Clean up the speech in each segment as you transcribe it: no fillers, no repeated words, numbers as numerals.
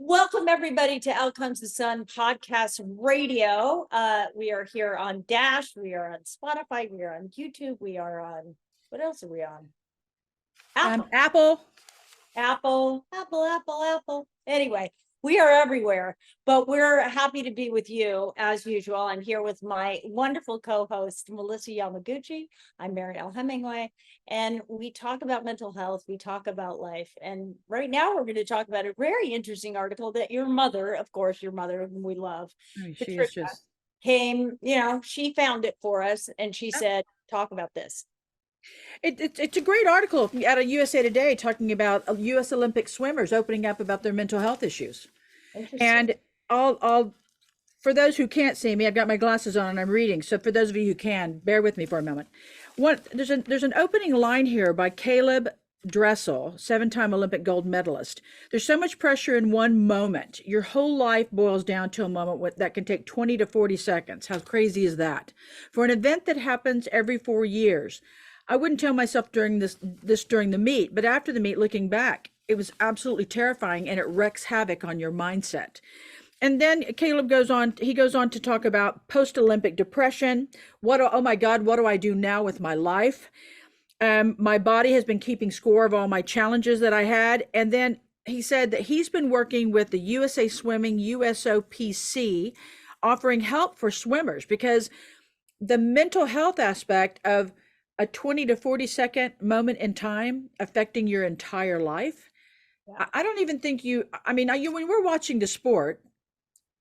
Welcome everybody to Out Comes the Sun podcast radio. We are here on Dash, we are on Spotify, we are on YouTube, we are on, what else are we on? Apple. Apple. Anyway, we are everywhere, but we're happy to be with you as usual. I'm here with my wonderful co-host, Melissa Yamaguchi. I'm Mariel Hemingway, and we talk about mental health. We talk about life. And right now we're going to talk about a very interesting article that your mother, of course, your mother, whom we love, Patricia, came, she found it for us and she said, talk about this. It's a great article out of USA Today talking about U.S. Olympic swimmers opening up about their mental health issues. And I'll for those who can't see me, I've got my glasses on and I'm reading. So for those of you who can, bear with me for a moment. There's an opening line here by Caleb Dressel, 7-time Olympic gold medalist. There's so much pressure in one moment. Your whole life boils down to a moment that can take 20 to 40 seconds. How crazy is that? For an event that happens every 4 years. I wouldn't tell myself during this during the meet, but after the meet, looking back, it was absolutely terrifying and it wreaks havoc on your mindset. And then Caleb goes on to talk about post-Olympic depression. Oh my God, what do I do now with my life? My body has been keeping score of all my challenges that I had. And then he said that he's been working with the USA Swimming USOPC, offering help for swimmers because the mental health aspect of a 20 to 40 second moment in time affecting your entire life. Yeah. I don't even think when we're watching the sport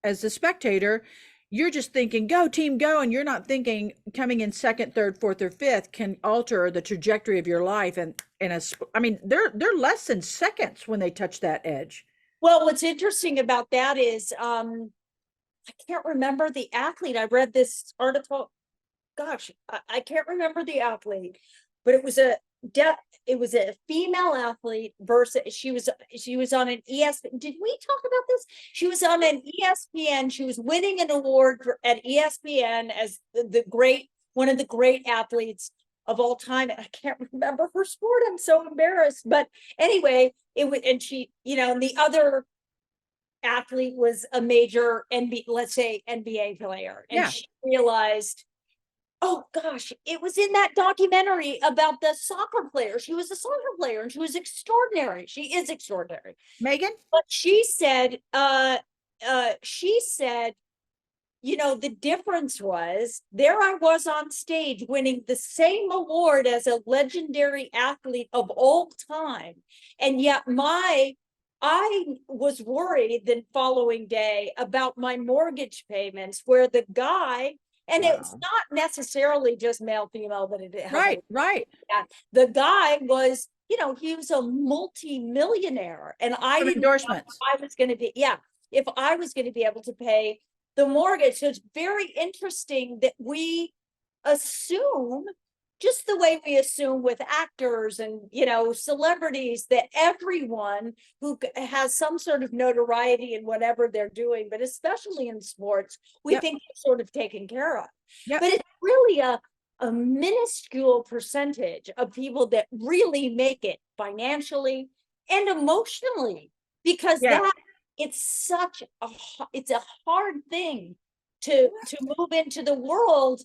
as a spectator, you're just thinking, go team, go. And you're not thinking coming in second, third, fourth, or fifth can alter the trajectory of your life. And they're less than seconds when they touch that edge. Well, what's interesting about that is, I can't remember the athlete. I read this article. Gosh, I can't remember the athlete, but it was a female athlete versus she was on an ESPN. Did we talk about this? She was on an ESPN. She was winning an award at ESPN as one of the great athletes of all time. I can't remember her sport. I'm so embarrassed. But anyway, and she, and the other athlete was a major NBA player, and she realized, oh gosh, it was in that documentary about the soccer player. She was a soccer player and she was extraordinary. She is extraordinary. Megan? But she said, the difference was there I was on stage winning the same award as a legendary athlete of all time. And yet I was worried the following day about my mortgage payments where the guy, and it's not necessarily just male, female, but it right. The guy was, he was a multi-millionaire, and I didn't endorsements. Know if I was going to be able to pay the mortgage. So it's very interesting that we assume, just the way we assume with actors and celebrities, that everyone who has some sort of notoriety in whatever they're doing, but especially in sports, we think they're sort of taken care of. But it's really a minuscule percentage of people that really make it financially and emotionally, because it's a hard thing to move into the world.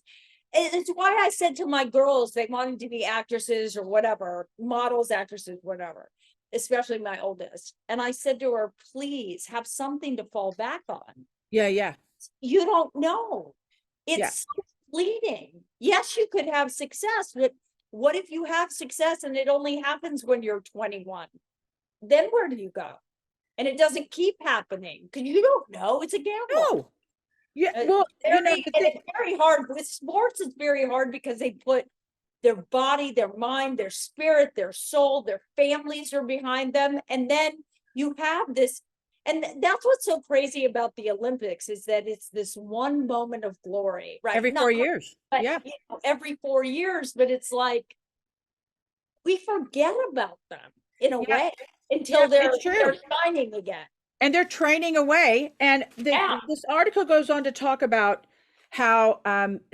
It's why I said to my girls, they wanted to be actresses or whatever, models, actresses, whatever, especially my oldest. And I said to her, please have something to fall back on. Yeah. You don't know. It's fleeting. Yes, you could have success, but what if you have success and it only happens when you're 21? Then where do you go? And it doesn't keep happening because you don't know. It's a gamble. No. Yeah, well, it's very hard with sports. It's very hard because they put their body, their mind, their spirit, their soul, their families are behind them. And then you have this, and that's what's so crazy about the Olympics, is that it's this one moment of glory, right? Every 4 years. But, every 4 years, but it's like we forget about them in a way until they're shining again. And they're training away. And this article goes on to talk about how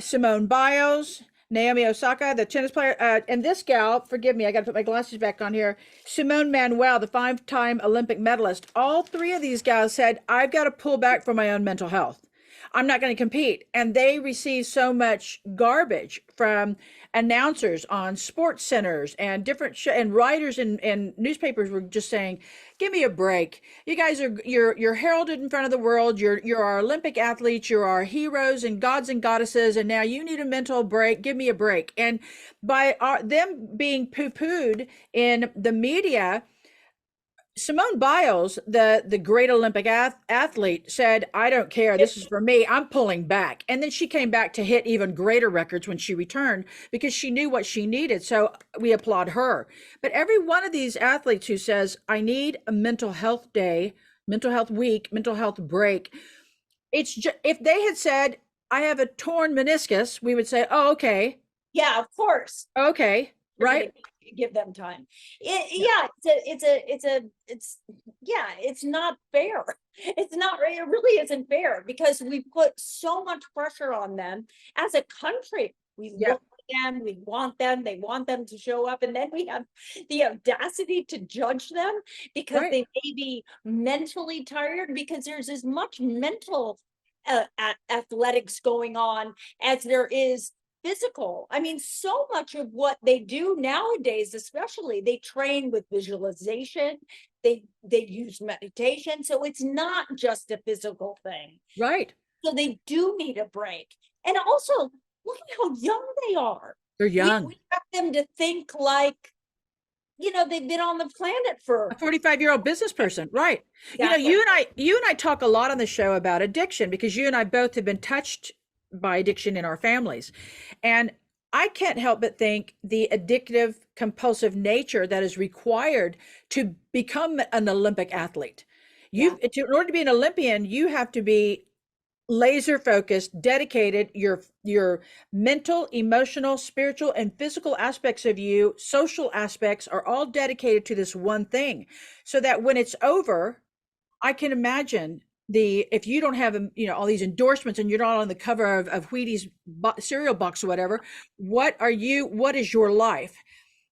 Simone Biles, Naomi Osaka, the tennis player, and this gal, forgive me, I got to put my glasses back on here. Simone Manuel, the 5-time Olympic medalist. All three of these guys said, I've got to pull back for my own mental health. I'm not going to compete. And they receive so much garbage from announcers on sports centers and different and writers and newspapers were just saying, give me a break. You guys are you're heralded in front of the world. You're our Olympic athletes, you're our heroes and gods and goddesses, and now you need a mental break. Give me a break. And by them being poo-pooed in the media, Simone Biles, the great Olympic athlete, said, I don't care. This is for me. I'm pulling back. And then she came back to hit even greater records when she returned because she knew what she needed. So we applaud her. But every one of these athletes who says, I need a mental health day, mental health week, mental health break. It's just, if they had said, I have a torn meniscus, we would say, oh, okay. Yeah, of course. Okay. Right. Give them time. It's not fair. It really isn't fair because we put so much pressure on them as a country. We look at them, we want them, they want them to show up, and then we have the audacity to judge them because they may be mentally tired, because there's as much mental athletics going on as there is physical. I mean, so much of what they do nowadays, especially, they train with visualization, they use meditation, so it's not just a physical thing. Right. So they do need a break. And also, look at how young they are. They're young. We have them to think like, they've been on the planet for a 45-year-old business person. Right. Exactly. You and I talk a lot on the show about addiction because you and I both have been touched by addiction in our families. And I can't help but think the addictive, compulsive nature that is required to become an Olympic athlete. In order to be an Olympian, you have to be laser focused, dedicated. Your mental, emotional, spiritual, and physical aspects of you, social aspects, are all dedicated to this one thing. So that when it's over, I can imagine if you don't have all these endorsements and you're not on the cover of Wheaties cereal box or whatever, what is your life?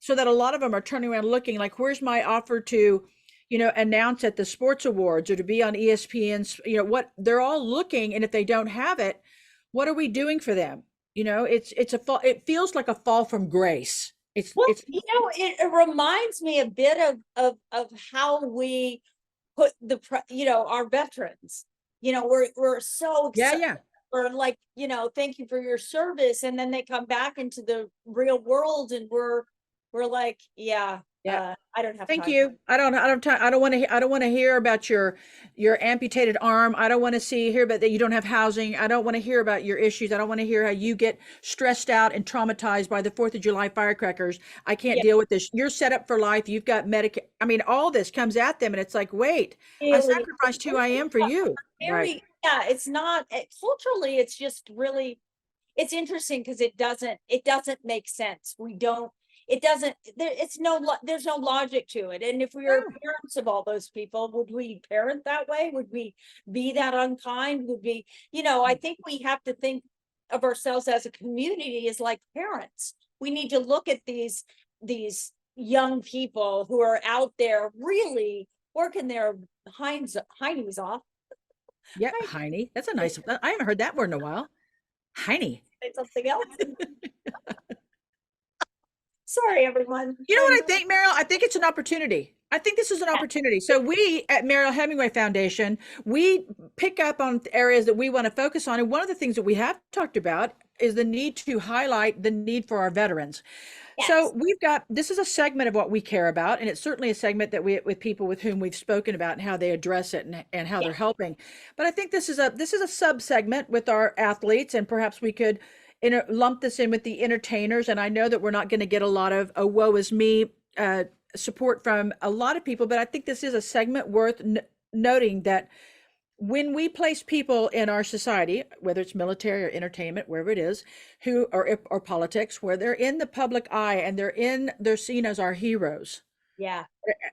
So that a lot of them are turning around looking like, where's my offer to announce at the sports awards or to be on ESPN's, what they're all looking. And if they don't have it, what are we doing for them? It feels like a fall from grace. It reminds me a bit of how we put our veterans, we're so excited. We're like, thank you for your service. And then they come back into the real world and we're like, I don't have Thank time. you. I don't want to hear about your amputated arm. I don't want to hear about that you don't have housing. I don't want to hear about your issues. I don't want to hear how you get stressed out and traumatized by the 4th of July firecrackers. I can't deal with this. You're set up for life. You've got I mean, all this comes at them and it's like, wait, I sacrificed who I am for you. Right. Yeah, it's not culturally, it's just really, it's interesting because it doesn't make sense. There's no logic to it. And if we were parents of all those people, would we parent that way? Would we be that unkind? Would we, I think we have to think of ourselves as a community as like parents. We need to look at these young people who are out there really working their heinies off. Yeah, heiny. That's a nice, I haven't heard that word in a while. Heiny. Say something else. Sorry, everyone. You know what I think, Mariel? I think it's an opportunity. I think this is an opportunity. So we at Mariel Hemingway Foundation, we pick up on areas that we want to focus on. And one of the things that we have talked about is the need to highlight the need for our veterans. Yes. So this is a segment of what we care about. And it's certainly a segment that with people with whom we've spoken about and how they address it and how they're helping. But I think this is a sub segment with our athletes, and perhaps we could lump this in with the entertainers. And I know that we're not going to get a lot of woe is me support from a lot of people, but I think this is a segment worth noting that when we place people in our society, whether it's military or entertainment, wherever it is, or politics, where they're in the public eye and they're seen as our heroes. Yeah.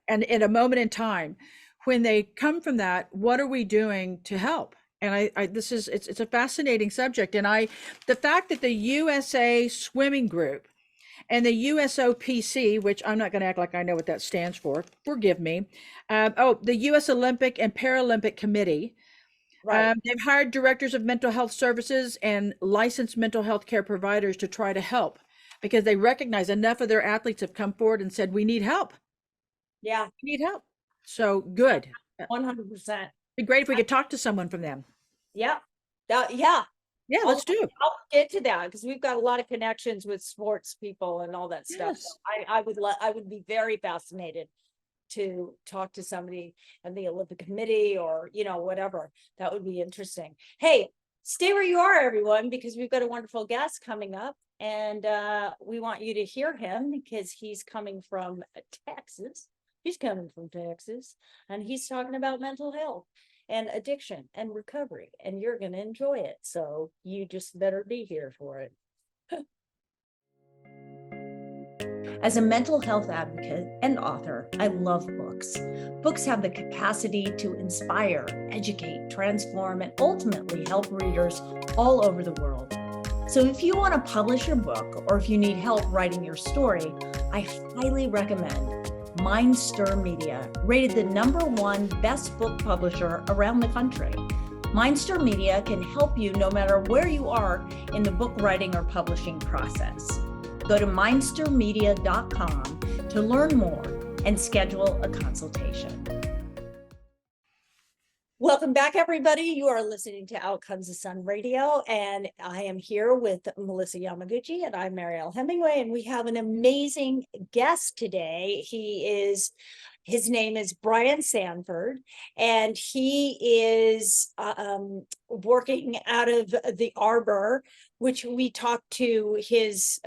And in a moment in time, when they come from that, what are we doing to help? And it's a fascinating subject. And the fact that the USA Swimming Group and the USOPC, which I'm not going to act like I know what that stands for, forgive me. The US Olympic and Paralympic Committee. Right. They've hired directors of mental health services and licensed mental health care providers to try to help, because they recognize enough of their athletes have come forward and said, we need help. Yeah. We need help. So good. 100%. It'd be great if we could talk to someone from them. Yeah. Yeah. Yeah, let's do. I'll get to that because we've got a lot of connections with sports people and all that stuff. So Yes. I would be very fascinated to talk to somebody in the Olympic Committee or, whatever. That would be interesting. Hey, stay where you are, everyone, because we've got a wonderful guest coming up, and we want you to hear him because he's coming from Texas. He's coming from Texas, and he's talking about mental health and addiction and recovery, and you're going to enjoy it. So you just better be here for it. As a mental health advocate and author, I love books. Books have the capacity to inspire, educate, transform, and ultimately help readers all over the world. So if you want to publish your book, or if you need help writing your story, I highly recommend Mindstir Media, rated the #1 best book publisher around the country. Mindstir Media can help you no matter where you are in the book writing or publishing process. Go to mindstirmedia.com to learn more and schedule a consultation. Welcome back, everybody. You are listening to Out Comes the Sun Radio, and I am here with Melissa Yamaguchi, and I'm Mariel Hemingway, and we have an amazing guest today. His name is Brian Samford, and he is working out of the Arbor, which we talked to his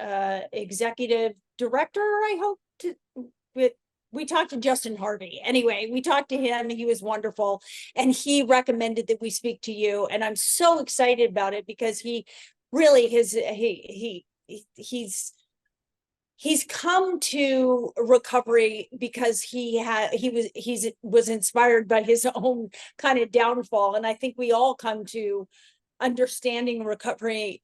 executive director, I hope, we talked to Justin Harvey. Anyway, we talked to him. He was wonderful, and he recommended that we speak to you. And I'm so excited about it because he really he's come to recovery because he was inspired by his own kind of downfall. And I think we all come to understanding recovery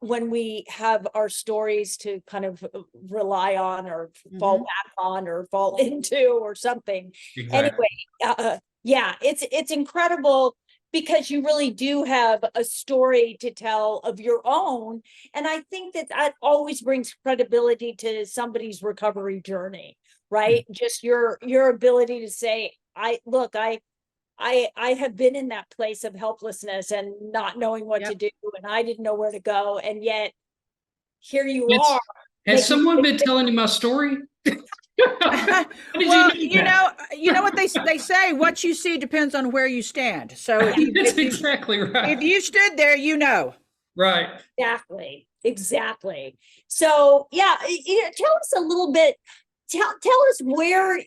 when we have our stories to kind of rely on or fall back on or fall into or something. Exactly. Anyway, yeah, it's incredible because you really do have a story to tell of your own. And I think that always brings credibility to somebody's recovery journey, right? Just your ability to say, I have been in that place of helplessness and not knowing what to do, and I didn't know where to go, and yet here you are. Has someone been telling you my story? Well, you know what they say, what you see depends on where you stand. So that's exactly right. If you stood there, right. Exactly. So yeah, tell us a little bit. Tell us where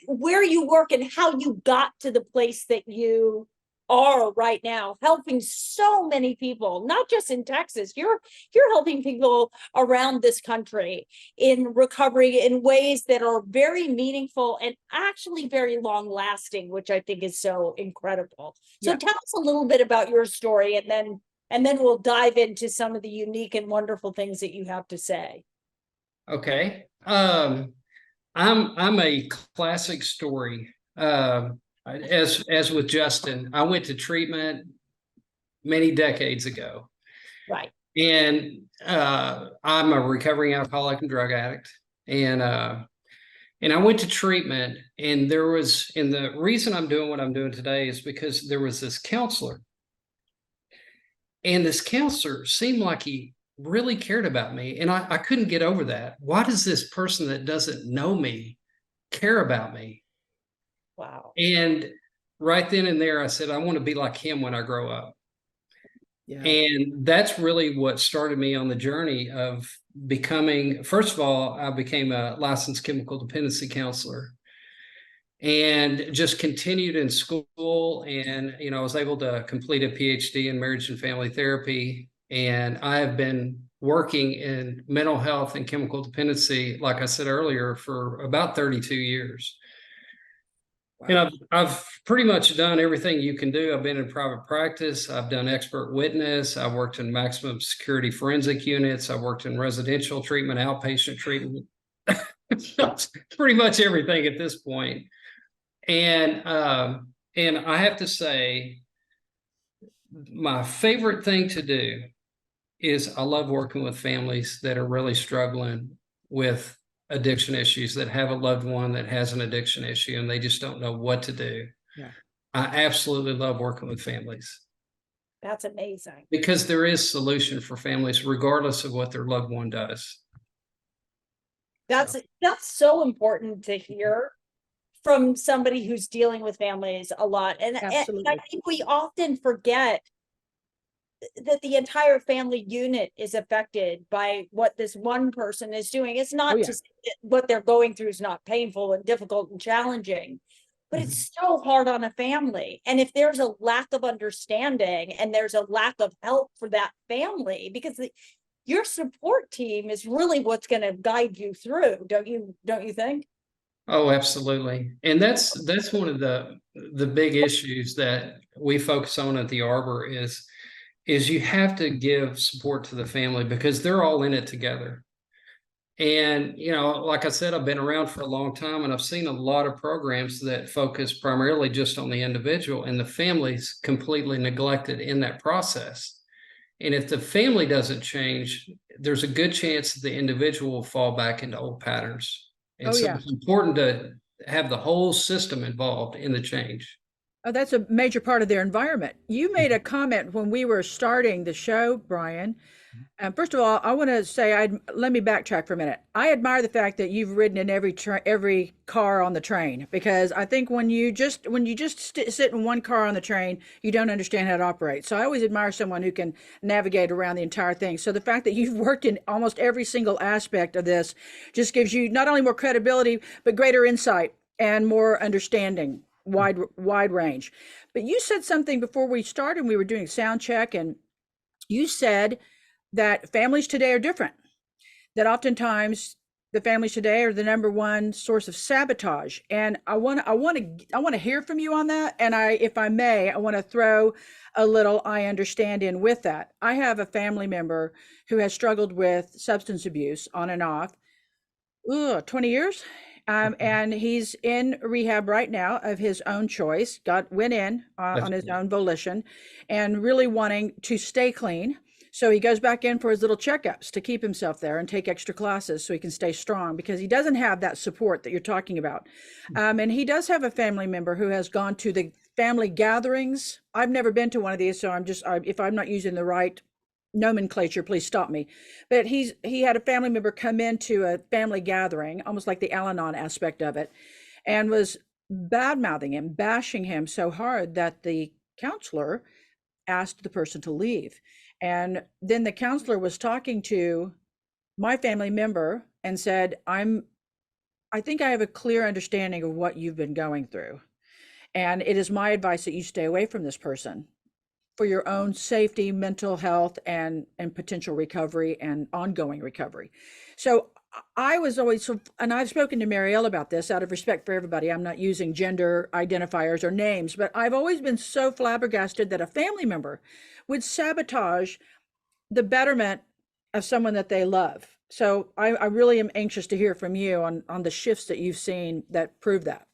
you work and how you got to the place that you are right now, helping so many people, not just in Texas. You're helping people around this country in recovery in ways that are very meaningful and actually very long lasting, which I think is so incredible. So tell us a little bit about your story, and then we'll dive into some of the unique and wonderful things that you have to say. Okay. I'm a classic story. As with Justin, I went to treatment many decades ago. Right. And I'm a recovering alcoholic and drug addict. And I went to treatment, and the reason I'm doing what I'm doing today is because there was this counselor. And this counselor seemed like he really cared about me. And I couldn't get over that. Why does this person that doesn't know me care about me? Wow. And right then and there, I said, I want to be like him when I grow up. Yeah. And that's really what started me on the journey of becoming, first of all, I became a licensed chemical dependency counselor and just continued in school. And, I was able to complete a PhD in marriage and family therapy. And I have been working in mental health and chemical dependency, like I said earlier, for about 32 years. And I've pretty much done everything you can do. I've been in private practice. I've done expert witness. I've worked in maximum security forensic units. I've worked in residential treatment, outpatient treatment, pretty much everything at this point. And I have to say, my favorite thing to do is I love working with families that are really struggling with addiction issues, that have a loved one that has an addiction issue and they just don't know what to do. Yeah. I absolutely love working with families. That's amazing. Because there is solution for families regardless of what their loved one does. That's so important to hear from somebody who's dealing with families a lot. And I think we often forget that the entire family unit is affected by what this one person is doing. It's not just what they're going through is not painful and difficult and challenging, but it's so hard on a family. And if there's a lack of understanding and there's a lack of help for that family, because your support team is really what's going to guide you through, don't you think? Oh, absolutely. And that's one of the big issues that we focus on at the Arbor is you have to give support to the family because they're all in it together. And, you know, like I said, I've been around for a long time and I've seen a lot of programs that focus primarily just on the individual, and the family's completely neglected in that process. And if the family doesn't change, there's a good chance that the individual will fall back into old patterns. And it's important to have the whole system involved in the change. Oh, that's a major part of their environment. You made a comment when we were starting the show, Brian. First of all, I want to say, let me backtrack for a minute. I admire the fact that you've ridden in every car on the train, because I think when you just sit in one car on the train, you don't understand how it operates. So I always admire someone who can navigate around the entire thing. So the fact that you've worked in almost every single aspect of this just gives you not only more credibility, but greater insight and more understanding, wide range. But you said something before we started, we were doing sound check, and you said that families today are different, that oftentimes the families today are the number one source of sabotage. And I want to hear from you on that. And if I may, I want to throw a little I understand in with that. I have a family member who has struggled with substance abuse on and off 20 years. And he's in rehab right now of his own choice, went in on his own volition and really wanting to stay clean. So he goes back in for his little checkups to keep himself there and take extra classes so he can stay strong, because he doesn't have that support that you're talking about. And he does have a family member who has gone to the family gatherings. I've never been to one of these, so if I'm not using the right nomenclature, please stop me. But he had a family member come into a family gathering, almost like the Al-Anon aspect of it, and was bad-mouthing him, bashing him so hard that the counselor asked the person to leave. And then the counselor was talking to my family member and said, I think I have a clear understanding of what you've been going through. And it is my advice that you stay away from this person for your own safety, mental health, and potential recovery and ongoing recovery. So I was always, and I've spoken to Mariel about this out of respect for everybody. I'm not using gender identifiers or names, but I've always been so flabbergasted that a family member would sabotage the betterment of someone that they love. So I really am anxious to hear from you on the shifts that you've seen that prove that.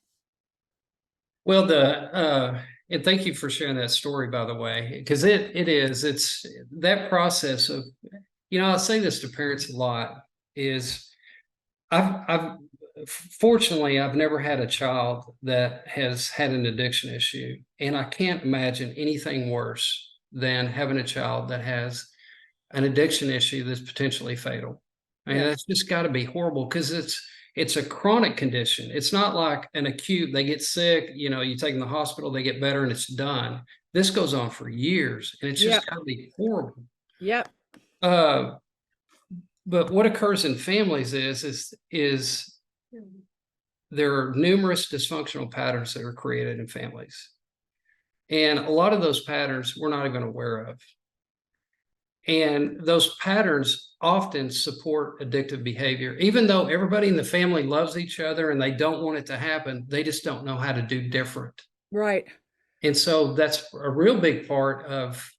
Well, and thank you for sharing that story, by the way, because it's that process of, I say this to parents a lot, is fortunately, I've never had a child that has had an addiction issue, and I can't imagine anything worse than having a child that has an addiction issue that's potentially fatal. I mean, that's just got to be horrible, because it's a chronic condition. It's not like an acute, they get sick, you take them to the hospital, they get better and it's done. This goes on for years, and it's just got to be horrible. Yep. But what occurs in families is there are numerous dysfunctional patterns that are created in families. And a lot of those patterns we're not even aware of. And those patterns often support addictive behavior. Even though everybody in the family loves each other and they don't want it to happen, they just don't know how to do different. Right. And so that's a real big part of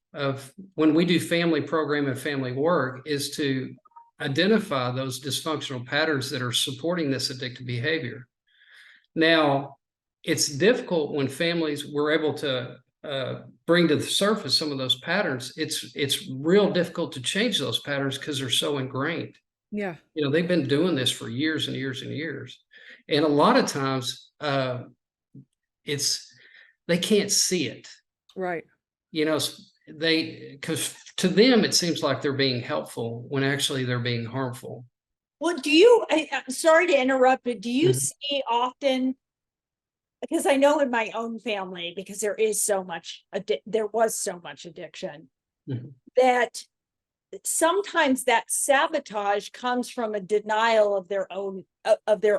when we do family program and family work, is to identify those dysfunctional patterns that are supporting this addictive behavior. Now, it's difficult when families were able to bring to the surface some of those patterns. It's real difficult to change those patterns because they're so ingrained. Yeah. You know, they've been doing this for years and years and years. And a lot of times they can't see it. Right. You know, because to them, it seems like they're being helpful when actually they're being harmful. Well, I'm sorry to interrupt, but do you see often, because I know in my own family, because there was so much addiction, that sometimes that sabotage comes from a denial of their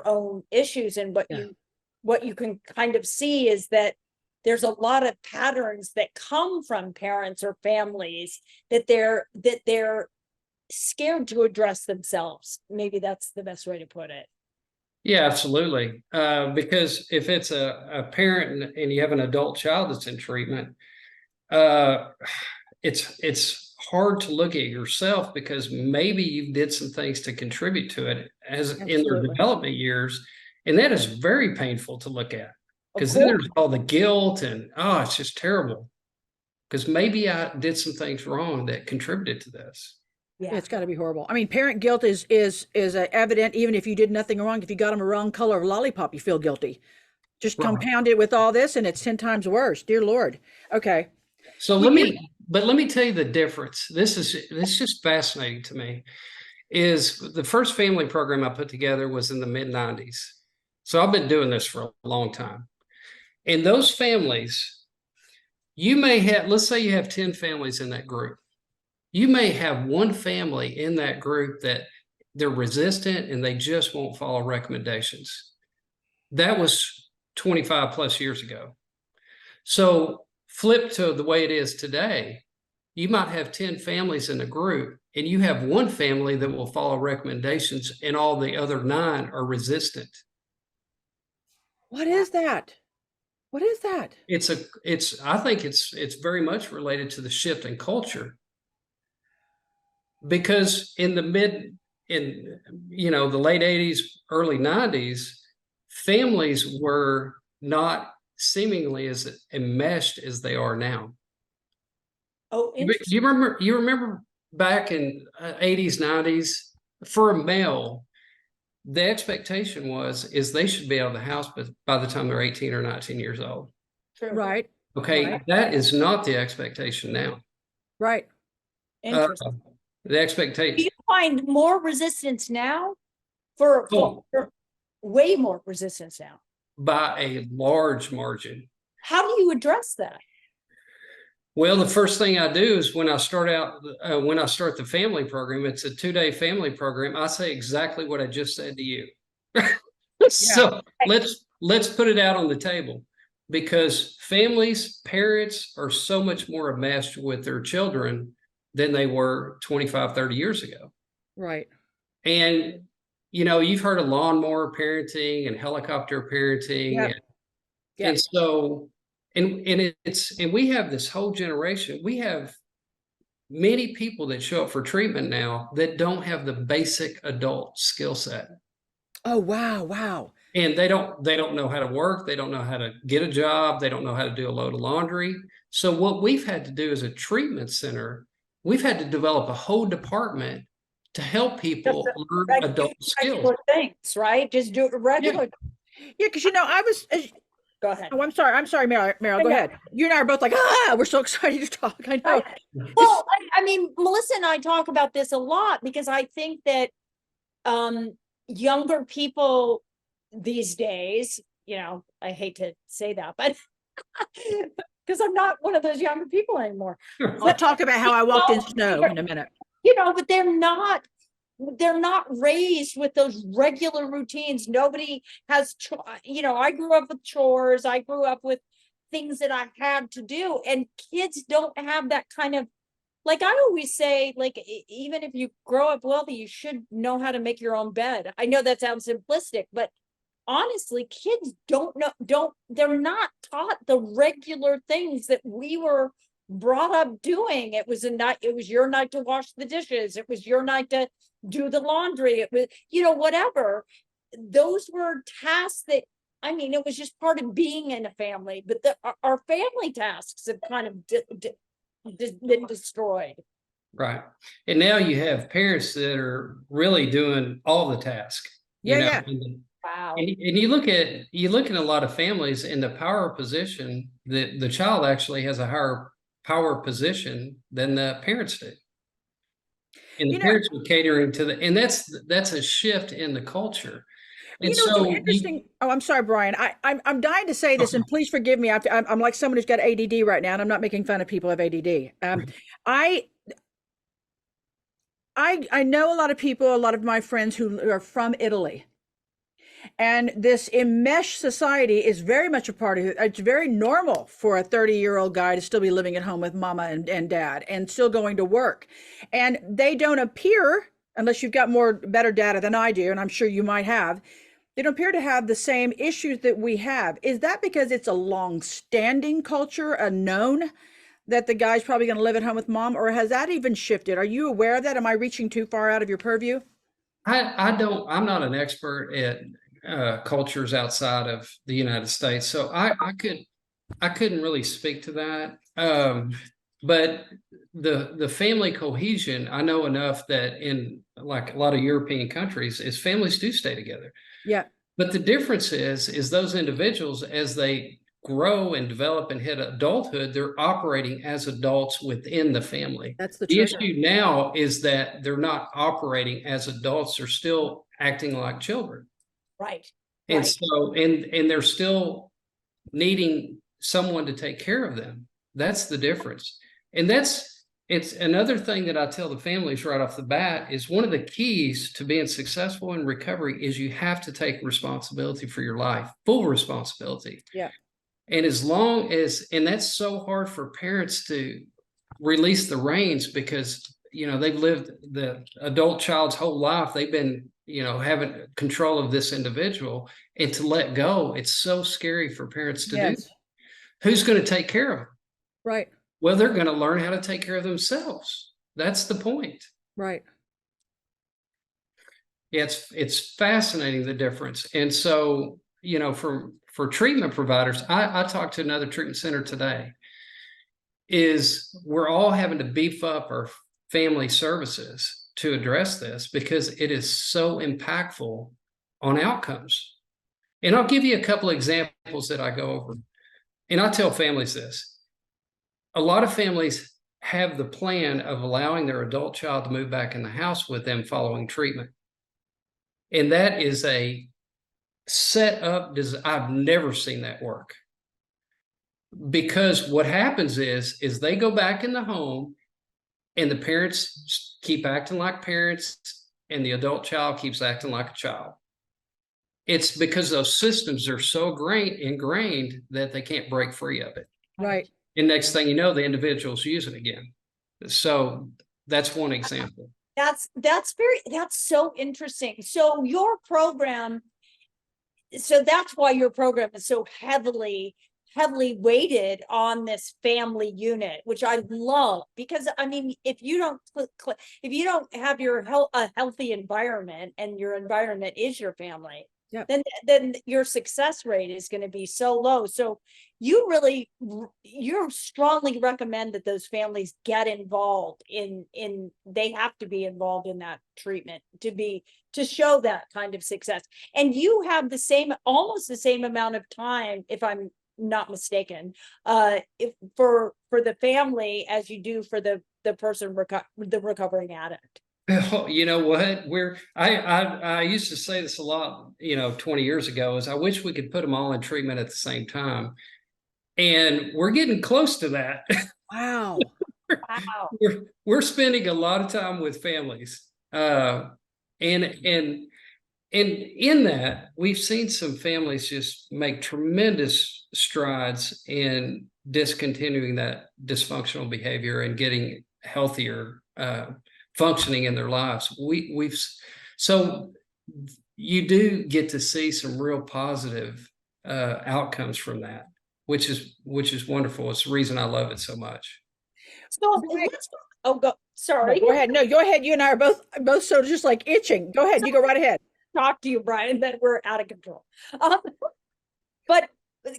own issues. And what you can kind of see is that there's a lot of patterns that come from parents or families that they're scared to address themselves. Maybe that's the best way to put it. Yeah, absolutely. Because if it's a parent and you have an adult child that's in treatment, it's hard to look at yourself because maybe you did some things to contribute to it in their development years, and that is very painful to look at, because then there's all the guilt and it's just terrible because maybe I did some things wrong that contributed to this. Yeah, it's got to be horrible. I mean, parent guilt is evident even if you did nothing wrong. If you got them a wrong color of lollipop, you feel guilty. Just compound it with all this, and it's 10 times worse. Dear Lord. Okay. So let me tell you the difference. This is just fascinating to me. Is the first family program I put together was in the mid-90s. So I've been doing this for a long time. And those families, you may have, let's say you have 10 families in that group. You may have one family in that group that they're resistant and they just won't follow recommendations. That was 25 plus years ago. So flip to the way it is today. You might have 10 families in a group and you have one family that will follow recommendations and all the other 9 are resistant. What is that? What is that? I think it's very much related to the shift in culture. Because in the late 80s, early 90s, families were not seemingly as enmeshed as they are now. Oh, interesting. You remember back in 80s, 90s, for a male, the expectation is they should be out of the house by the time they're 18 or 19 years old. True. Right. Okay, right. That is not the expectation now. Right. Interesting. The expectation. Do you find more resistance now? For way more resistance now? By a large margin. How do you address that? Well, the first thing I do is when I start the family program, it's a 2-day family program. I say exactly what I just said to you. So let's put it out on the table, because parents are so much more enmeshed with their children than they were 25, 30 years ago. Right. And, you've heard of lawnmower parenting and helicopter parenting. Yep. And so, and we have this whole generation. We have many people that show up for treatment now that don't have the basic adult skill set. Oh, wow. Wow. And they don't know how to work. They don't know how to get a job. They don't know how to do a load of laundry. So what we've had to do as a treatment center, we've had to develop a whole department to help people learn adult skills. Things, right? Just do it regular. Yeah, because Go ahead. Oh, I'm sorry, Mariel. Go ahead. You and I are both like, we're so excited to talk. I know. Well, I mean, Melissa and I talk about this a lot because I think that younger people these days, I hate to say that, but because I'm not one of those younger people anymore. We'll talk about how I walked in snow in a minute. But they're not raised with those regular routines. Nobody has, I grew up with chores. I grew up with things that I had to do, and kids don't have that kind of like I always say, like, even if you grow up wealthy, you should know how to make your own bed. I know that sounds simplistic, but honestly, kids they're not taught the regular things that we were brought up doing. It was your night to wash the dishes. It was your night to do the laundry. It was, whatever. Those were tasks that, I mean, it was just part of being in a family, but our family tasks have kind of been destroyed. Right. And now you have parents that are really doing all the tasks. Yeah. Wow. And you look at a lot of families in the power position that the child actually has a higher power position than the parents do. And the parents are catering to and that's a shift in the culture. And it's interesting. I'm sorry, Brian. I'm dying to say this, and please forgive me. I'm like someone who's got ADD right now, and I'm not making fun of people who have ADD. I know a lot of people, a lot of my friends who are from Italy. And this enmeshed society is very much a part of it. It's very normal for a 30-year-old guy to still be living at home with mama and dad and still going to work. And they don't appear, unless you've got better data than I do, and I'm sure you might have, they don't appear to have the same issues that we have. Is that because it's a long-standing culture, a known, that the guy's probably going to live at home with mom, or has that even shifted? Are you aware of that? Am I reaching too far out of your purview? I'm not an expert at cultures outside of the United States, so I couldn't really speak to that. But the family cohesion, I know enough that in like a lot of European countries, is families do stay together. Yeah. But the difference is those individuals, as they grow and develop and hit adulthood, they're operating as adults within the family. That's the issue now is that they're not operating as adults, they're still acting like children. Right. And so and they're still needing someone to take care of them. That's the difference. And it's another thing that I tell the families right off the bat is one of the keys to being successful in recovery is you have to take responsibility for your life, full responsibility. Yeah. And and that's so hard for parents to release the reins because, they've lived the adult child's whole life. They've been, having control of this individual, and to let go, it's so scary for parents to do. Who's going to take care of them? Right. Well, they're going to learn how to take care of themselves. That's the point. Right. It's fascinating, the difference. And so, for treatment providers, I talked to another treatment center today, is we're all having to beef up our family services to address this because it is so impactful on outcomes. And I'll give you a couple of examples that I go over. And I tell families this. A lot of families have the plan of allowing their adult child to move back in the house with them following treatment. And that is a set up, I've never seen that work. Because what happens is they go back in the home and the parents keep acting like parents and the adult child keeps acting like a child. It's because those systems are so ingrained that they can't break free of it. Right. And next thing you know, the individual's using it again. So that's one example. That's so interesting. So your program, that's why your program is so heavily weighted on this family unit, which I love, because I mean, if you don't have a healthy environment, and your environment is your family, yep, then your success rate is going to be so low. So you strongly recommend that those families get involved they have to be involved in that treatment to show that kind of success. And you have almost the same amount of time, if I'm not mistaken, for the family as you do for the person, the recovering addict. Well, you know what? I used to say this a lot, 20 years ago, is I wish we could put them all in treatment at the same time. And we're getting close to that. Wow. Wow. We're spending a lot of time with families. And in that, we've seen some families just make tremendous strides in discontinuing that dysfunctional behavior and getting healthier functioning in their lives. So you do get to see some real positive outcomes from that, which is wonderful. It's the reason I love it so much. So let's, oh, go, No, sorry. go ahead. No, go ahead. You and I are both so just like itching. Go ahead. You go right ahead. Talk to you, Brian, that we're out of control. But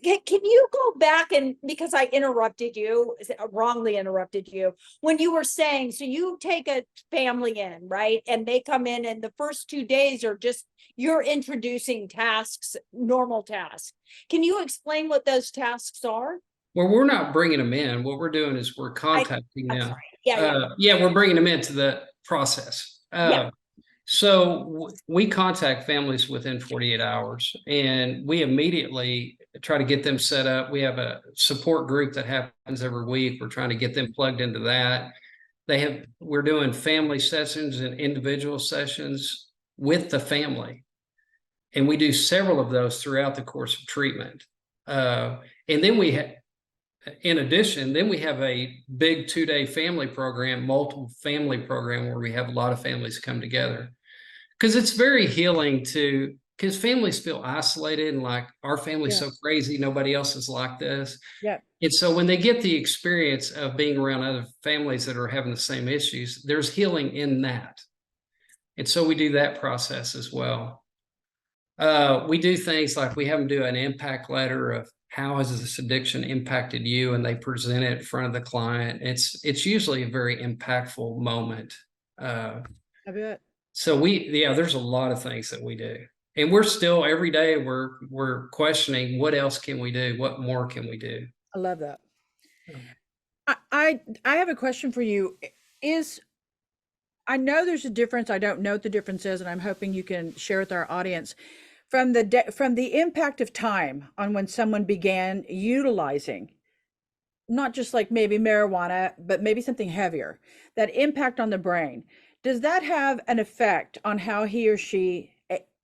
can you go back, and because I interrupted you, wrongly interrupted you, when you were saying, so you take a family in, right? And they come in, and the first 2 days are just, you're introducing tasks, normal tasks. Can you explain what those tasks are? Well, we're not bringing them in. What we're doing is we're contacting I'm them. sorry. Yeah. Yeah, we're bringing them into the process. Yeah. So we contact families within 48 hours, and we immediately try to get them set up. We have a support group that happens every week. We're trying to get them plugged into that. We're doing family sessions and individual sessions with the family. And we do several of those throughout the course of treatment. And then in addition, then we have a big 2-day family program, multiple family program, where we have a lot of families come together. Because it's very healing because families feel isolated and like, our family's so crazy, nobody else is like this. Yeah. And so when they get the experience of being around other families that are having the same issues, there's healing in that. And so we do that process as well. We do things like we have them do an impact letter of how has this addiction impacted you, and they present it in front of the client. It's usually a very impactful moment. I bet. So there's a lot of things that we do, and we're still every day we're questioning what else can we do, what more can we do. I love that. I have a question for you. I know there's a difference. I don't know what the difference is, and I'm hoping you can share with our audience from the impact of time on when someone began utilizing, not just like maybe marijuana, but maybe something heavier, that impact on the brain. Does that have an effect on how he or she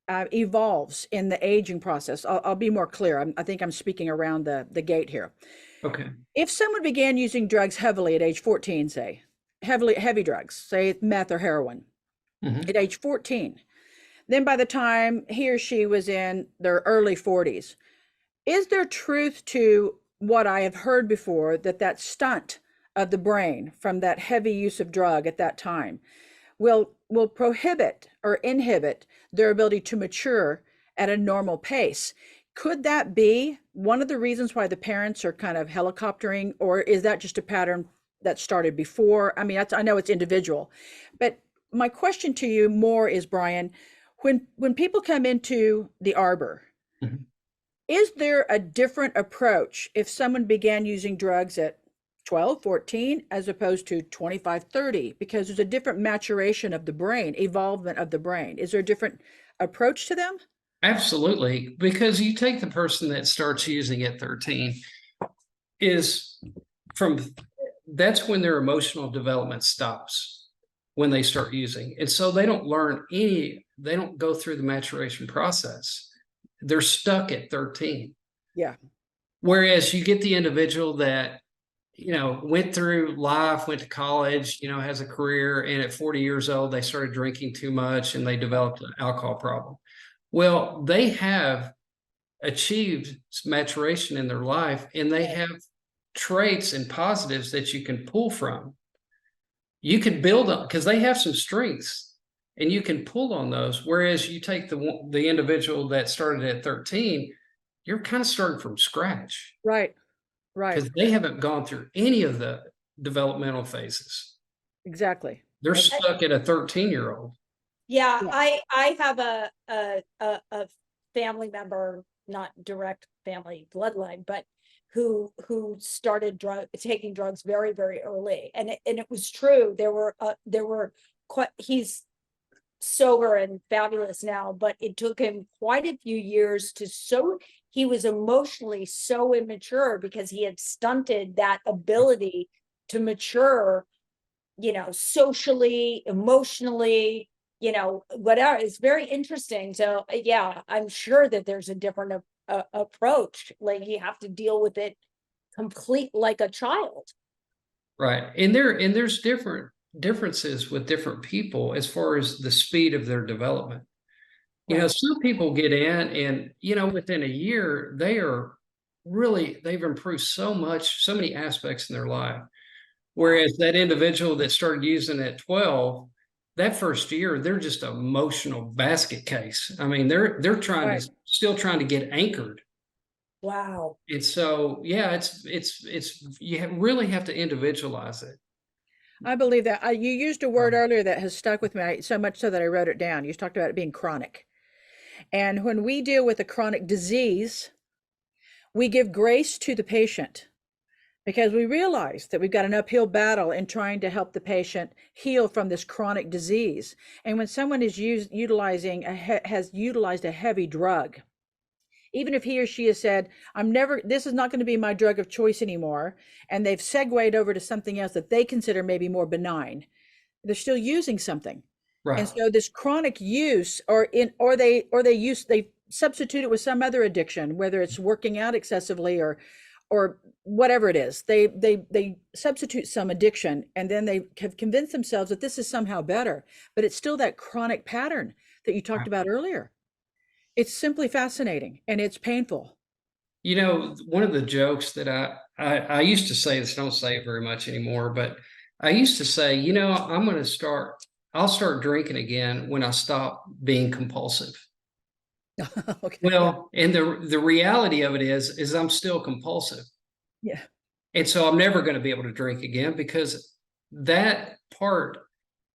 evolves in the aging process? I'll be more clear. I think I'm speaking around the gate here. Okay. If someone began using drugs heavily at age 14, say, heavy drugs, say meth or heroin, at age 14, then by the time he or she was in their early 40s, is there truth to what I have heard before, that stunt of the brain from that heavy use of drug at that time will prohibit or inhibit their ability to mature at a normal pace? Could that be one of the reasons why the parents are kind of helicoptering, or is that just a pattern that started before? I mean, I know it's individual, but my question to you more is, Brian, when people come into the Arbor, is there a different approach if someone began using drugs at 12, 14, as opposed to 25, 30? Because there's a different maturation of the brain, evolvement of the brain. Is there a different approach to them? Absolutely. Because you take the person that starts using at 13, that's when their emotional development stops, when they start using. And so they don't they don't go through the maturation process. They're stuck at 13. Yeah. Whereas you get the individual that, went through life, went to college, has a career, and at 40 years old, they started drinking too much and they developed an alcohol problem. Well, they have achieved maturation in their life, and they have traits and positives that you can pull from. You can build on, because they have some strengths, and you can pull on those. Whereas you take the individual that started at 13, you're kind of starting from scratch. Right. Because they haven't gone through any of the developmental phases. Exactly. They're stuck at a 13-year-old. Yeah, I have a family member, not direct family bloodline, but who started taking drugs very, very early, and it was true. There were he's sober and fabulous now, but it took him quite a few years he was emotionally so immature because he had stunted that ability to mature, socially, emotionally, whatever. It's very interesting. So yeah, I'm sure that there's a different approach. Like, you have to deal with it complete like a child. Right. And there's differences with different people as far as the speed of their development. You know, Right. some people get in and, you know, within a year, they've improved so much, so many aspects in their life. Whereas that individual that started using at 12, that first year, they're just an emotional basket case. I mean, they're Right. still trying to get anchored. Wow. And so, yeah, really have to individualize it. I believe that. You used a word earlier that has stuck with me so much so that I wrote it down. You talked about it being chronic. And when we deal with a chronic disease, we give grace to the patient because we realize that we've got an uphill battle in trying to help the patient heal from this chronic disease. And when someone is has utilized a heavy drug, even if he or she has said, this is not going to be my drug of choice anymore, and they've segued over to something else that they consider maybe more benign, they're still using something. And Right. so this chronic use they substitute it with some other addiction, whether it's working out excessively or whatever it is. They substitute some addiction, and then they have convinced themselves that this is somehow better, but it's still that chronic pattern that you talked about earlier. It's simply fascinating and it's painful. You know, one of the jokes that I used to say this, I don't say it very much anymore, but I used to say, you know, I'll start drinking again when I stop being compulsive. Okay. Well, and the reality of it is I'm still compulsive. Yeah. And so I'm never going to be able to drink again because that part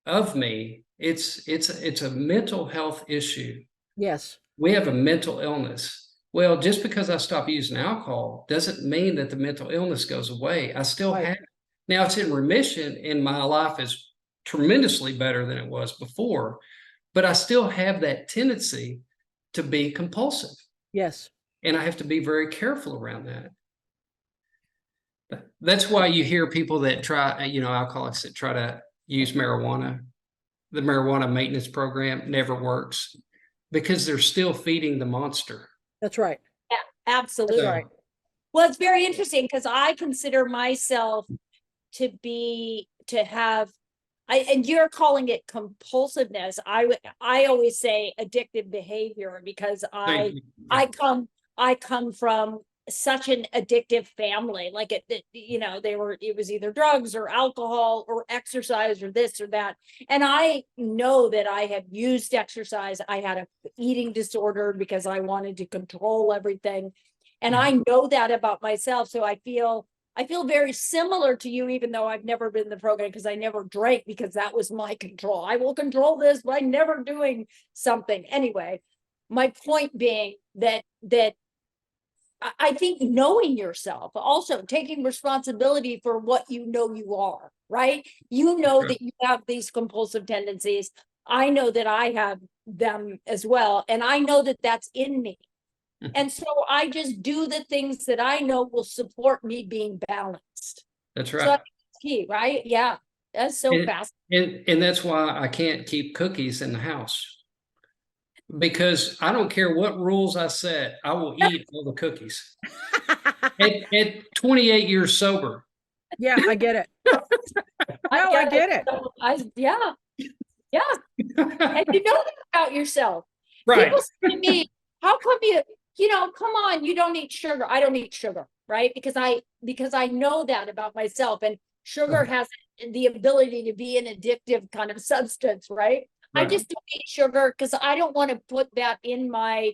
of me, it's a mental health issue. Yes. We have a mental illness. Well, just because I stop using alcohol doesn't mean that the mental illness goes away. I still Right. have it. Now it's in remission and my life is tremendously better than it was before, but I still have that tendency to be compulsive. Yes. And I have to be very careful around that. That's why you hear people that try, you know, alcoholics that try to use marijuana. The marijuana maintenance program never works because they're still feeding the monster. That's right. Yeah, absolutely. That's right. Well, it's very interesting because I consider myself to have, and you're calling it compulsiveness. I always say addictive behavior because I come from such an addictive family. Like it was either drugs or alcohol or exercise or this or that. And I know that I have used exercise. I had an eating disorder because I wanted to control everything. And I know that about myself. So I feel very similar to you, even though I've never been in the program because I never drank because that was my control. I will control this by never doing something. Anyway, my point being that I think knowing yourself, also taking responsibility for what you know you are, right? You know that you have these compulsive tendencies. I know that I have them as well. And I know that that's in me. And so I just do the things that I know will support me being balanced. That's So right. that's key, right? Yeah. That's so fascinating. And that's why I can't keep cookies in the house. Because I don't care what rules I set, I will eat all the cookies. At 28 years sober. Yeah, I get it. I get it. Yeah. And you know that about yourself. Right. People say to me, how come come on, you don't eat sugar. I don't eat sugar, right? Because I know that about myself. And sugar has the ability to be an addictive kind of substance, right? I just don't eat sugar because I don't want to put that in my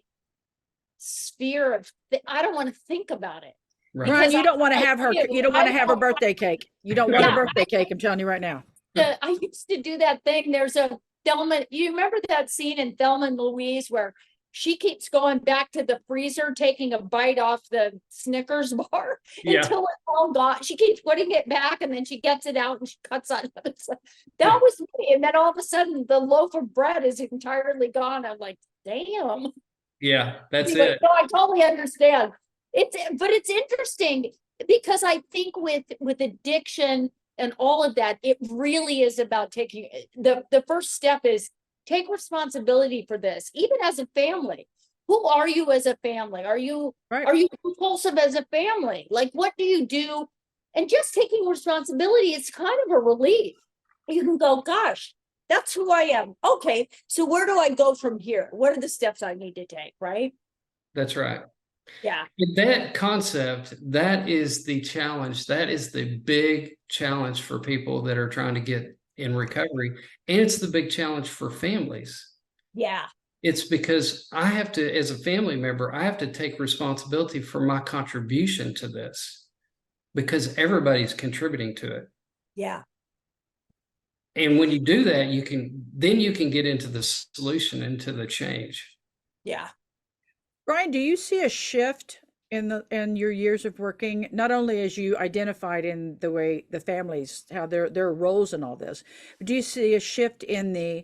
sphere of, I don't want to think about it. Brian, you don't want to have her birthday cake. You don't want a birthday cake, I'm telling you right now. I used to do that thing. There's a Thelma, you remember that scene in Thelma and Louise where she keeps going back to the freezer, taking a bite off the Snickers bar until it's all gone. She keeps putting it back and then she gets it out and she cuts on it. That was me. And then all of a sudden the loaf of bread is entirely gone. I'm like, damn. Yeah, that's anyway, it. No, I totally understand. But it's interesting because I think with addiction and all of that, it really is about taking the first step is take responsibility for this, even as a family. Who are you as a family? Are you compulsive as a family? Like, what do you do And just taking responsibility, it's kind of a relief. You can go, gosh, that's who I am. Okay, so where do I go from here? What are the steps I need to take, right? That's right. Yeah. That concept, that is the challenge. That is the big challenge for people that are trying to get in recovery. And it's the big challenge for families. Yeah. It's because I have to, as a family member, I have to take responsibility for my contribution to this because everybody's contributing to it. Yeah. And when you do that, then you can get into the solution, into the change. Yeah. Brian, do you see a shift in your years of working, not only as you identified in the way the families, how their roles in all this, but do you see a shift in the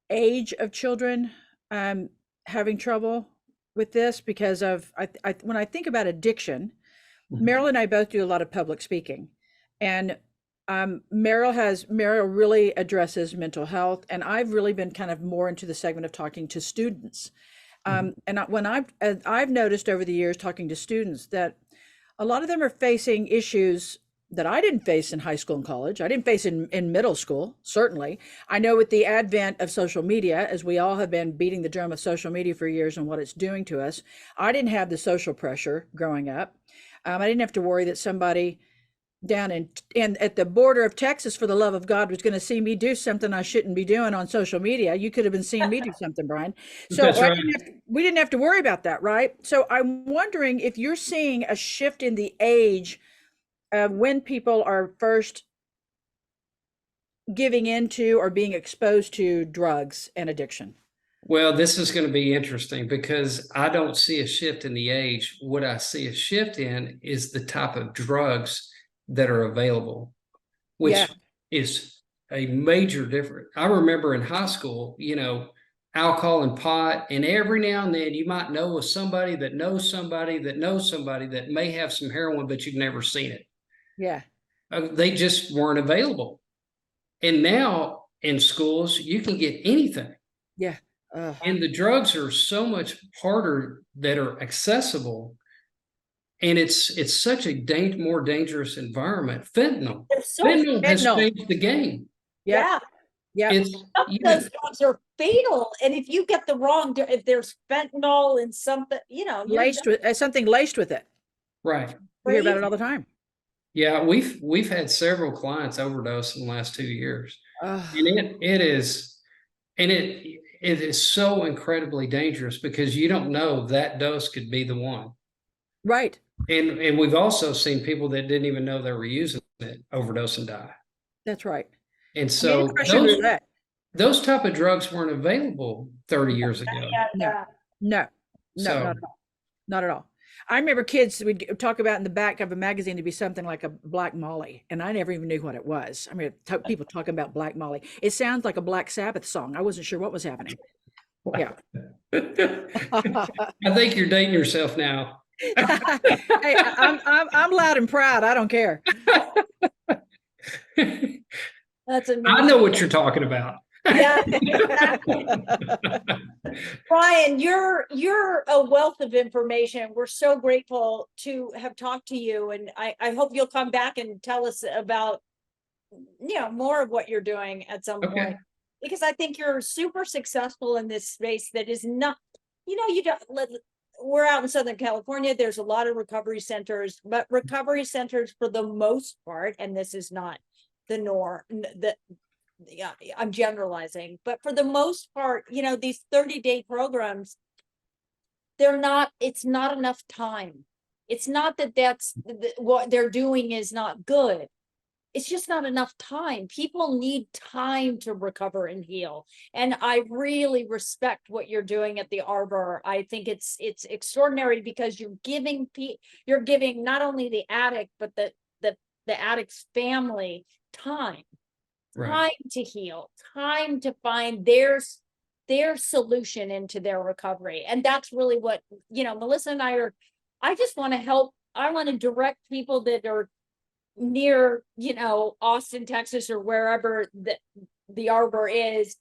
age of children having trouble with this? Because of when I think about addiction, Mariel and I both do a lot of public speaking, and Mariel really addresses mental health, and I've really been kind of more into the segment of talking to students. When I've noticed over the years talking to students that a lot of them are facing issues that I didn't face in high school and college. I didn't face in middle school, certainly. I know with the advent of social media, as we all have been beating the drum of social media for years and what it's doing to us, I didn't have the social pressure growing up. I didn't have to worry that somebody down in at the border of Texas, for the love of God, was going to see me do something I shouldn't be doing on social media. You could have been seeing me do something, Brian. So That's right. we didn't have to worry about that, right? So I'm wondering if you're seeing a shift in the age of when people are first giving into or being exposed to drugs and addiction. Well, this is going to be interesting because I don't see a shift in the age. What I see a shift in is the type of drugs that are available, which is a major difference. I remember in high school, alcohol and pot, and every now and then you might know of somebody that knows somebody that knows somebody that may have some heroin, but you've never seen it. Yeah. They just weren't available. And now in schools, you can get anything. Yeah. And the drugs are so much harder that are accessible. And it's such a more dangerous environment. Fentanyl. Fentanyl has changed the game. Yeah. Yeah. Those drugs are fatal. And if you get the wrong, if there's fentanyl and something, laced with something laced with it. Right. We hear about it all the time. Yeah, we've had several clients overdose in the last 2 years. And it is so incredibly dangerous because you don't know that dose could be the one. Right. And we've also seen people that didn't even know they were using it overdose and die. That's right. And so those type of drugs weren't available 30 years ago. No, not at all. I remember kids we'd talk about in the back of a magazine to be something like a Black Molly, and I never even knew what it was. I mean, people talking about Black Molly. It sounds like a Black Sabbath song. I wasn't sure what was happening. Yeah. I think you're dating yourself now. Hey, I'm loud and proud. I don't care. That's amazing. I know what you're talking about. Yeah, exactly. Brian, you're a wealth of information. We're so grateful to have talked to you, and I hope you'll come back and tell us about more of what you're doing at some point, because I think you're super successful in this space that is not, you don't we're out in Southern California. There's a lot of recovery centers, but recovery centers for the most part, and this is not the norm, I'm generalizing, but for the most part, these 30-day programs, it's not enough time. It's not that what they're doing is not good. It's just not enough time. People need time to recover and heal. And I really respect what you're doing at the Arbor. I think it's extraordinary because you're giving not only the addict, but the addict's family time. Time to heal, time to find their solution into their recovery. And that's really what, Melissa and I just want to help. I want to direct people that are near, Austin, Texas, or wherever the Arbor is,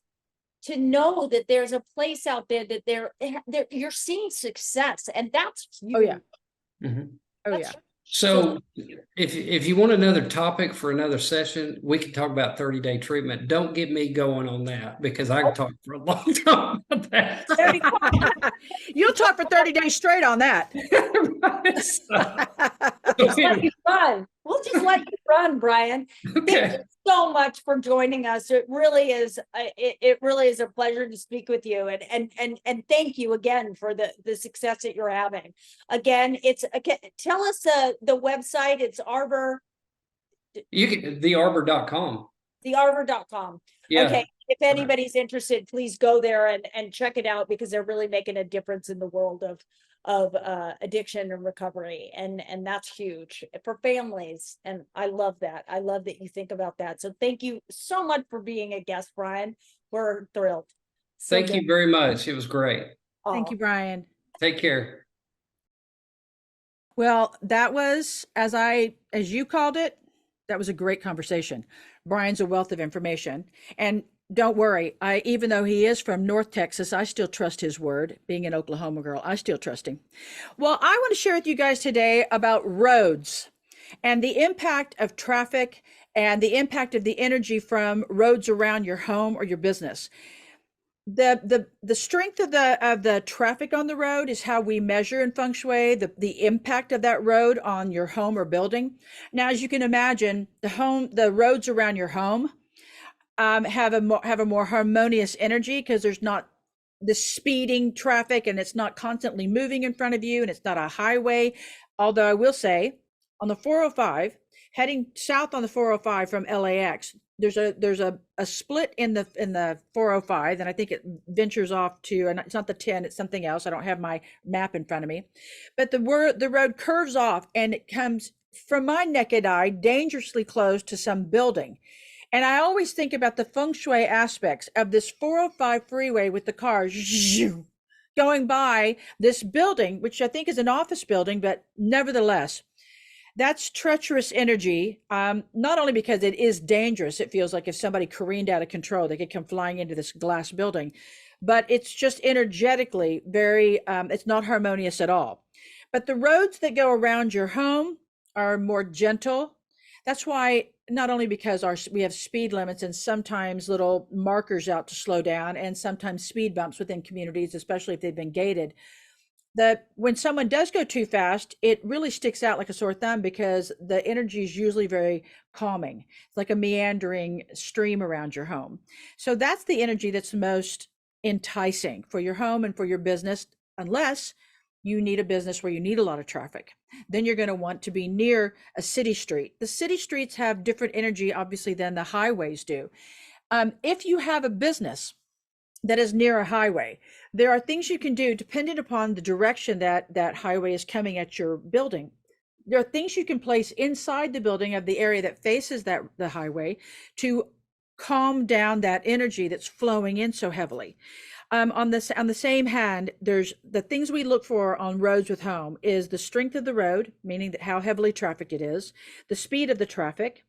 to know that there's a place out there that you're seeing success. And that's huge. Oh yeah. Mm-hmm. Oh yeah. So if you want another topic for another session, we can talk about 30-day treatment. Don't get me going on that because I can talk for a long time about that. You'll talk for 30 days straight on that. Just let you run. We'll just let you run, Brian. Thank Okay. you so much for joining us. It really is. It really is a pleasure to speak with you, and thank you again for the success that you're having. Again, tell us the website. It's Arbor. You can thearbor.com. Thearbor.com. Yeah. Okay. If anybody's interested, please go there and check it out because they're really making a difference in the world of addiction and recovery. And that's huge for families. And I love that. I love that you think about that. So thank you so much for being a guest, Brian. We're thrilled. So Thank you very much. It was great. Thank you, Brian. Take care. Well, that was, as you called it, that was a great conversation. Brian's a wealth of information. And don't worry, even though he is from North Texas, I still trust his word. Being an Oklahoma girl, I still trust him. Well, I want to share with you guys today about roads and the impact of traffic and the impact of the energy from roads around your home or your business. The strength of the traffic on the road is how we measure in feng shui the impact of that road on your home or building. Now, as you can imagine, the roads around your home have a more harmonious energy because there's not the speeding traffic and it's not constantly moving in front of you and it's not a highway. Although I will say, on the 405, heading south on the 405 from LAX, there's a split in the 405, and I think it ventures off to, and it's not the 10, it's something else. I don't have my map in front of me, but the road curves off and it comes, from my naked eye, dangerously close to some building. And I always think about the feng shui aspects of this 405 freeway with the cars going by this building, which I think is an office building, but nevertheless, that's treacherous energy, not only because it is dangerous. It feels like if somebody careened out of control, they could come flying into this glass building, but it's just energetically very, it's not harmonious at all. But the roads that go around your home are more gentle. That's why, not only because we have speed limits and sometimes little markers out to slow down and sometimes speed bumps within communities, especially if they've been gated, that when someone does go too fast, it really sticks out like a sore thumb because the energy is usually very calming. It's like a meandering stream around your home. So that's the energy that's most enticing for your home and for your business, unless you need a business where you need a lot of traffic. Then you're going to want to be near a city street. The city streets have different energy, obviously, than the highways do. If you have a business that is near a highway, there are things you can do depending upon the direction that highway is coming at your building. There are things you can place inside the building of the area that faces the highway to calm down that energy that's flowing in so heavily. On the same hand, there's the things we look for on roads with home is the strength of the road, meaning that how heavily trafficked it is, the speed of the traffic,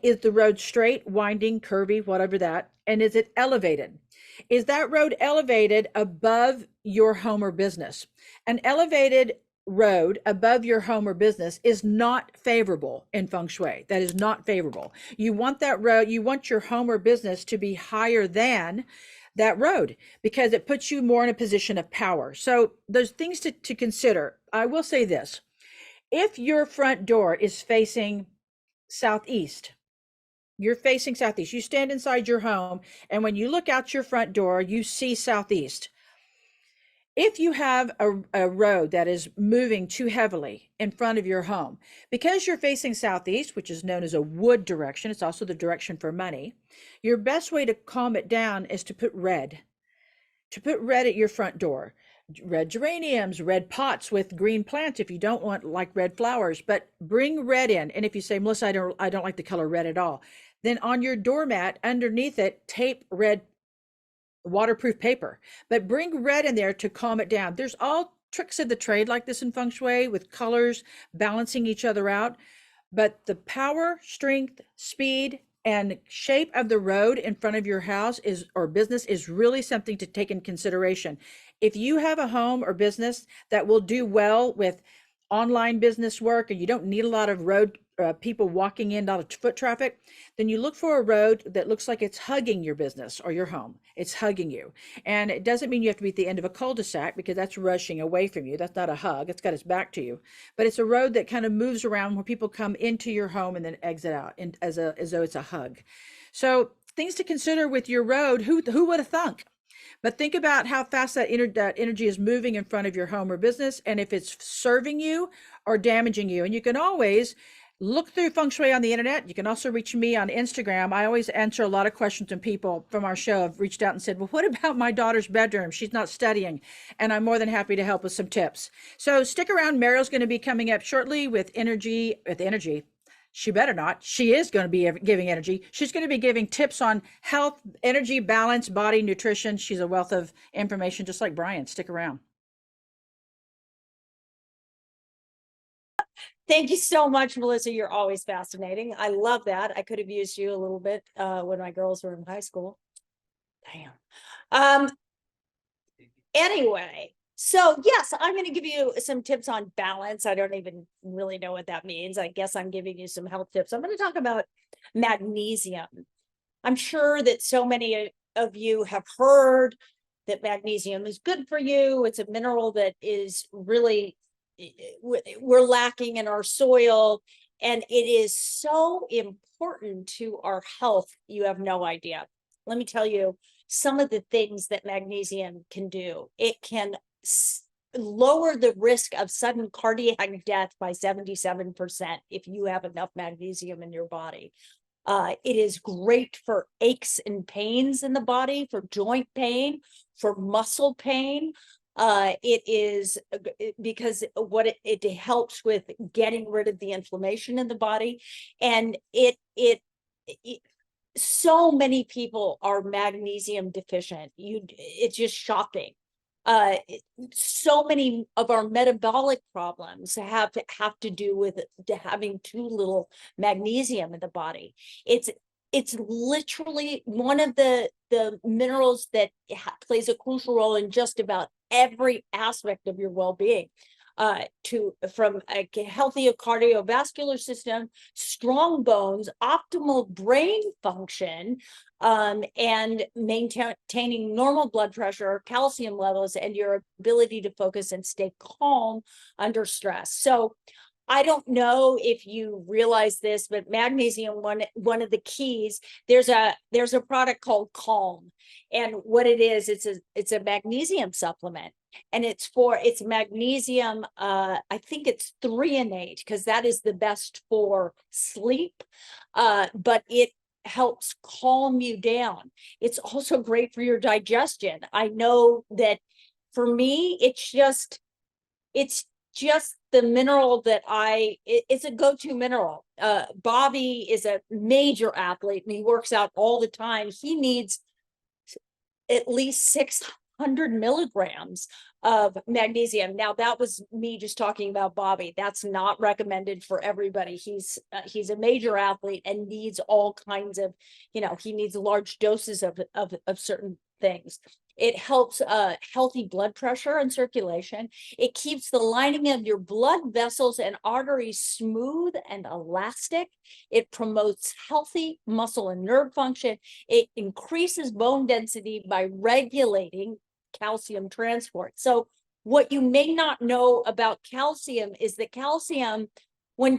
is the road straight, winding, curvy, whatever that, and is it elevated? Is that road elevated above your home or business? An elevated road above your home or business is not favorable in feng shui. That is not favorable. You want that road, you want your home or business to be higher than that road because it puts you more in a position of power. So there's things to consider. I will say this. If your front door is facing southeast, you're facing southeast, you stand inside your home, and when you look out your front door, you see southeast. If you have a road that is moving too heavily in front of your home, because you're facing southeast, which is known as a wood direction, it's also the direction for money, your best way to calm it down is to put red at your front door. Red geraniums, red pots with green plants if you don't want like red flowers, but bring red in. And if you say, Melissa, I don't like the color red at all, then on your doormat underneath it, tape red waterproof paper, but bring red in there to calm it down. There's all tricks of the trade like this in feng shui with colors balancing each other out, but the power, strength, speed, and shape of the road in front of your house or business is really something to take in consideration. If you have a home or business that will do well with online business work and you don't need a lot of road people walking in, not a foot traffic, then you look for a road that looks like it's hugging your business or your home. It's hugging you. And it doesn't mean you have to be at the end of a cul-de-sac, because that's rushing away from you. That's not a hug. It's got its back to you. But it's a road that kind of moves around where people come into your home and then exit out as though it's a hug. So things to consider with your road. Who would have thunk? But think about how fast that energy is moving in front of your home or business, and if it's serving you or damaging you. And you can always look through feng shui on the internet. You can also reach me on Instagram. I always answer a lot of questions, and people from our show have reached out and said, well, what about my daughter's bedroom? She's not studying. And I'm more than happy to help with some tips. So stick around. Mariel's going to be coming up shortly with energy. She better not. She is going to be giving energy. She's going to be giving tips on health, energy, balance, body, nutrition. She's a wealth of information, just like Brian. Stick around. Thank you so much, Melissa. You're always fascinating. I love that. I could have used you a little bit when my girls were in high school. Damn. Anyway, so yes, I'm going to give you some tips on balance. I don't even really know what that means. I guess I'm giving you some health tips. I'm going to talk about magnesium. I'm sure that so many of you have heard that magnesium is good for you. It's a mineral that is really, we're lacking in our soil, and it is so important to our health. You have no idea. Let me tell you some of the things that magnesium can do. It can lower the risk of sudden cardiac death by 77% if you have enough magnesium in your body. It is great for aches and pains in the body, for joint pain, for muscle pain. It is because what it helps with getting rid of the inflammation in the body. And it so many people are magnesium deficient. It's just shocking. So many of our metabolic problems have to do with having too little magnesium in the body. It's literally one of the minerals that plays a crucial role in just about every aspect of your well-being. From a healthy cardiovascular system, strong bones, optimal brain function, and maintaining normal blood pressure, calcium levels, and your ability to focus and stay calm under stress. So I don't know if you realize this, but magnesium, one of the keys, there's a product called Calm. And what it is, it's a magnesium supplement. And it's magnesium, I think it's threonate, because that is the best for sleep. But it helps calm you down. It's also great for your digestion. I know that for me, it's just the mineral that it's a go-to mineral. Bobby is a major athlete and he works out all the time. He needs at least 600 milligrams of magnesium. Now, that was me just talking about Bobby. That's not recommended for everybody. He's a major athlete and needs all kinds of, he needs large doses of certain things. It helps healthy blood pressure and circulation. It keeps the lining of your blood vessels and arteries smooth and elastic. It promotes healthy muscle and nerve function. It increases bone density by regulating calcium transport. So what you may not know about calcium is that calcium, when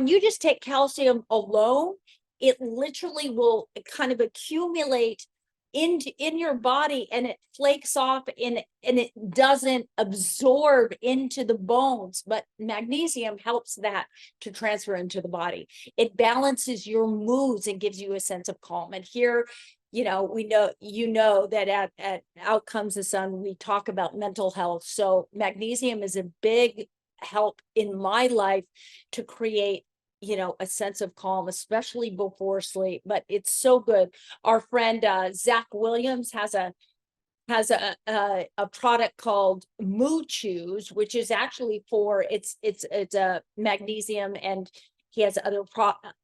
you just take calcium alone, it literally will kind of accumulate in your body, and it flakes off and it doesn't absorb into the bones. But magnesium helps that to transfer into the body. It balances your moods and gives you a sense of calm. And here, we know that at Outcomes the Sun, we talk about mental health. So magnesium is a big help in my life to create a sense of calm, especially before sleep. But it's so good. Our friend Zach Williams has a product called Mood Choose, which is actually for it's a magnesium, and he has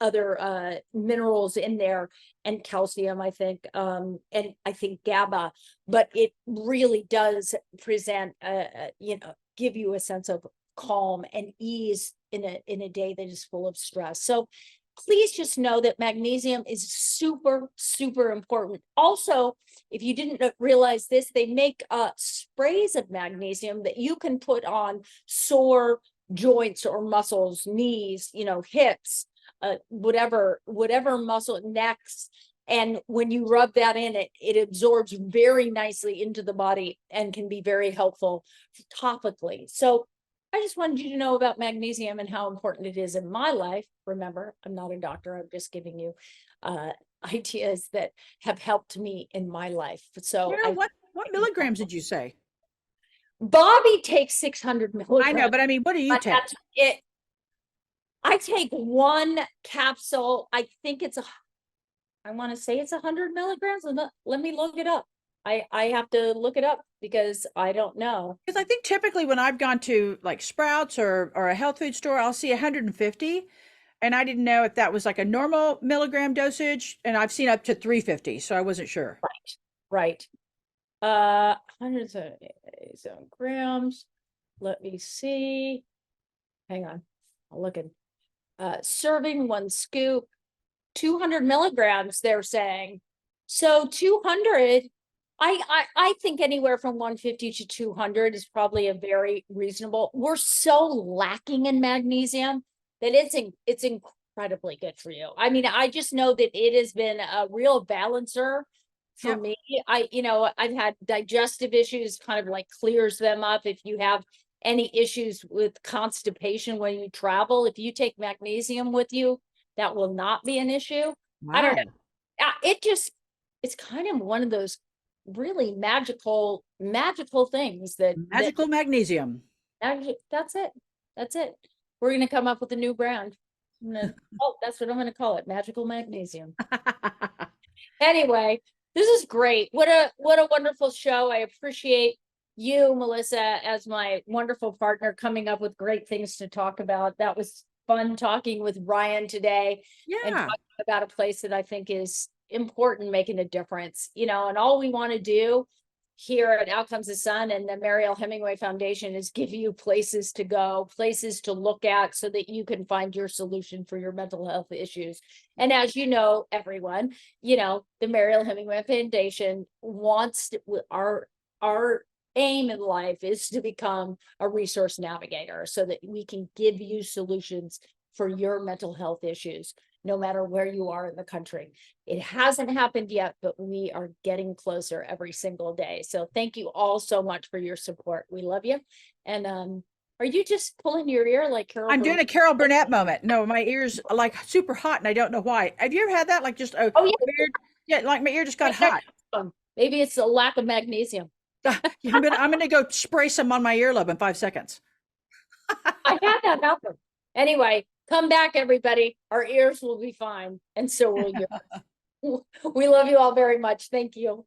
other minerals in there, and calcium, I think, and I think GABA. But it really does present give you a sense of calm and ease in a day that is full of stress. So please just know that magnesium is super, super important. Also, if you didn't realize this, they make sprays of magnesium that you can put on sore joints or muscles, knees, hips, whatever muscle, necks. And when you rub that in, it absorbs very nicely into the body and can be very helpful topically. So I just wanted you to know about magnesium and how important it is in my life. Remember, I'm not a doctor. I'm just giving you ideas that have helped me in my life. So what milligrams did you say? Bobby takes 600 milligrams. I know, but I mean, what do you take? That's it. I take one capsule. I think I want to say it's 100 milligrams. Let me look it up. I have to look it up because I don't know. Because I think typically when I've gone to like Sprouts or a health food store, I'll see 150. And I didn't know if that was like a normal milligram dosage. And I've seen up to 350. So I wasn't sure. Right. 100 grams. Let me see. Hang on. I'll look at serving 1 scoop, 200 milligrams, they're saying. So 200, I think anywhere from 150 to 200 is probably a very reasonable. We're so lacking in magnesium that it's incredibly good for you. I mean, I just know that it has been a real balancer for me. I've had digestive issues, kind of like clears them up. If you have any issues with constipation when you travel, if you take magnesium with you, that will not be an issue. Wow. I don't know. It's kind of one of those really magical things magical magnesium. That's it. We're going to come up with a new brand. That's what I'm going to call it. Magical magnesium. Anyway, this is great. What a wonderful show. I appreciate you, Melissa, as my wonderful partner, coming up with great things to talk about. That was fun talking with Brian today. And talking about a place that I think is important, making a difference, and all we want to do here at Out Comes the Sun and the Mariel Hemingway Foundation is give you places to go, places to look at so that you can find your solution for your mental health issues. And as you know, everyone, the Mariel Hemingway Foundation wants to, our aim in life is to become a resource navigator so that we can give you solutions for your mental health issues, no matter where you are in the country. It hasn't happened yet, but we are getting closer every single day. So thank you all so much for your support. We love you. And are you just pulling your ear like Carol? I'm doing a Carol Burnett moment. No, my ear's like super hot and I don't know why. Have you ever had that? Like just weird, like my ear just got hot. Maybe it's a lack of magnesium. I'm gonna go spray some on my earlobe in 5 seconds. I had that happen. Anyway, come back, everybody. Our ears will be fine, and so will yours. We love you all very much. Thank you.